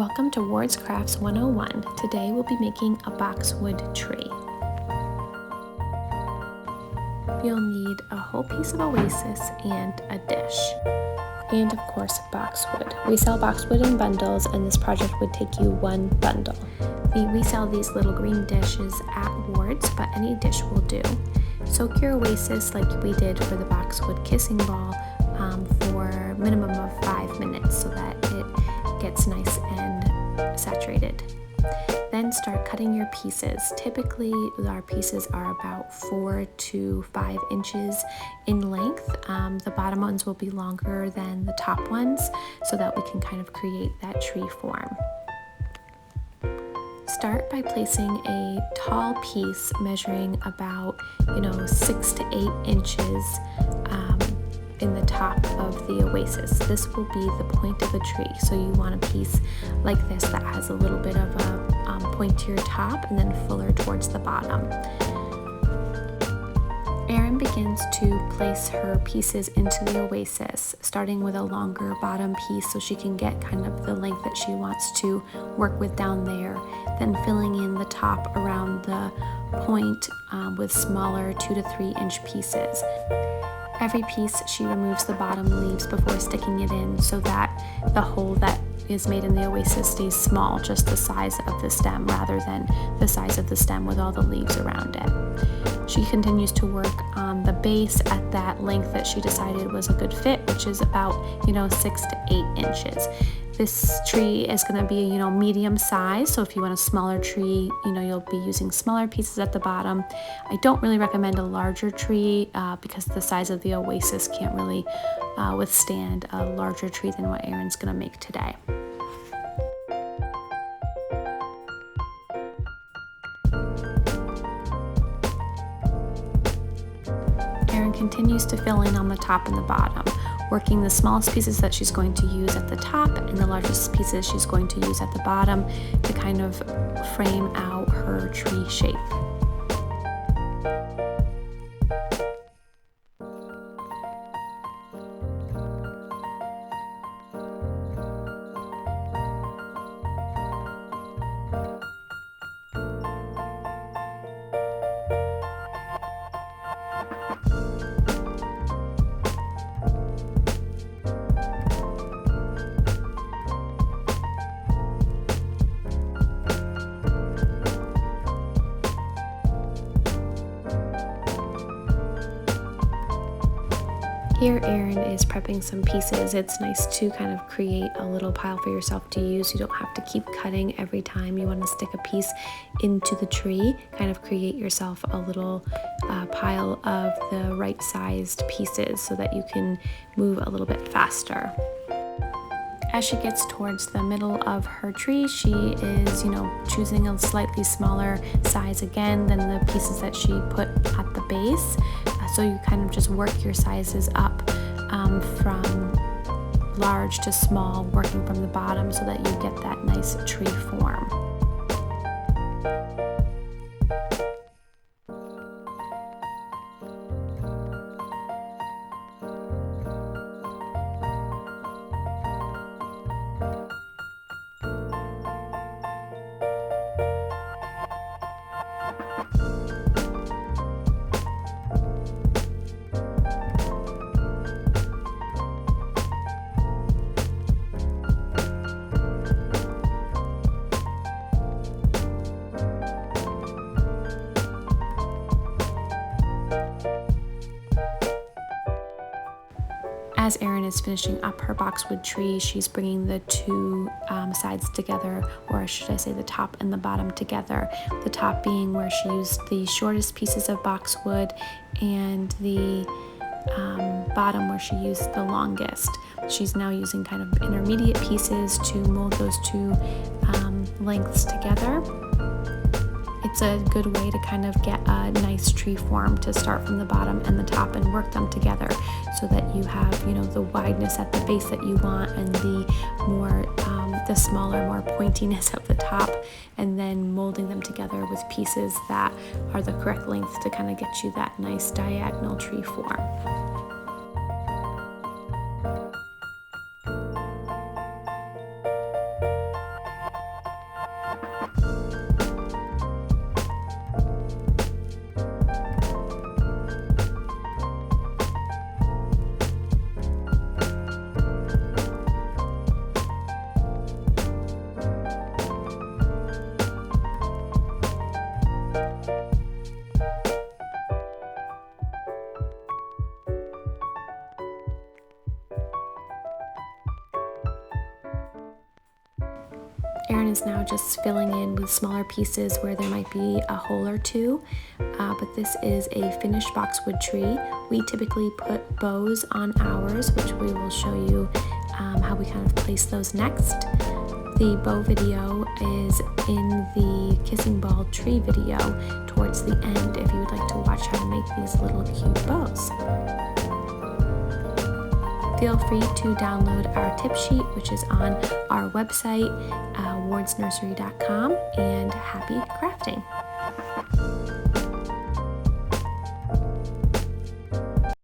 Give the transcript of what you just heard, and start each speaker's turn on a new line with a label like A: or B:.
A: Welcome to Ward's Crafts 101. Today we'll be making a boxwood tree. You'll need a whole piece of oasis and a dish. And of course boxwood. We sell boxwood in bundles and this project would take you one bundle. We sell these little green dishes at Ward's, but any dish will do. Soak your oasis like we did for the boxwood kissing ball for a minimum of 5 minutes so that it gets nice and saturated. Then start cutting your pieces. Typically our pieces are about 4 to 5 inches in length. The bottom ones will be longer than the top ones so that we can kind of create that tree form. Start by placing a tall piece measuring about 6 to 8 inches in the top of the oasis. This will be the point of the tree. So you want a piece like this that has a little bit of a pointier top and then fuller towards the bottom. Erin begins to place her pieces into the oasis, starting with a longer bottom piece so she can get kind of the length that she wants to work with down there, then filling in the top around the point with smaller 2 to 3 inch pieces. Every piece she removes the bottom leaves before sticking it in so that the hole that is made in the oasis stays small, just the size of the stem rather than the size of the stem with all the leaves around it. She continues to work on the base at that length that she decided was a good fit, which is about 6 to 8 inches. This tree is going to be medium size, so if you want a smaller tree, you'll be using smaller pieces at the bottom. I don't really recommend a larger tree because the size of the oasis can't really withstand a larger tree than what Erin's going to make today. Erin continues to fill in on the top and the bottom, working the smallest pieces that she's going to use at the top and the largest pieces she's going to use at the bottom to kind of frame out her tree shape. Here Erin is prepping some pieces. It's nice to kind of create a little pile for yourself to use. You don't have to keep cutting every time you want to stick a piece into the tree. Kind of create yourself a little pile of the right sized pieces so that you can move a little bit faster. As she gets towards the middle of her tree, she is, choosing a slightly smaller size again than the pieces that she put at the base. So you kind of just work your sizes up from large to small, working from the bottom so that you get that nice tree form. As Erin is finishing up her boxwood tree, she's bringing the two sides together, or should I say the top and the bottom together. The top being where she used the shortest pieces of boxwood and the bottom where she used the longest. She's now using kind of intermediate pieces to mold those two lengths together. It's a good way to kind of get a nice tree form to start from the bottom and the top and work them together so that you have, the wideness at the base that you want and the smaller, more pointiness of the top, and then molding them together with pieces that are the correct length to kind of get you that nice diagonal tree form. Erin is now just filling in with smaller pieces where there might be a hole or two, but this is a finished boxwood tree. We typically put bows on ours, which we will show you how we kind of place those next. The bow video is in the kissing ball tree video towards the end if you would like to watch how to make these little cute bows. Feel free to download our tip sheet, which is on our website, wardsnursery.com, and happy crafting!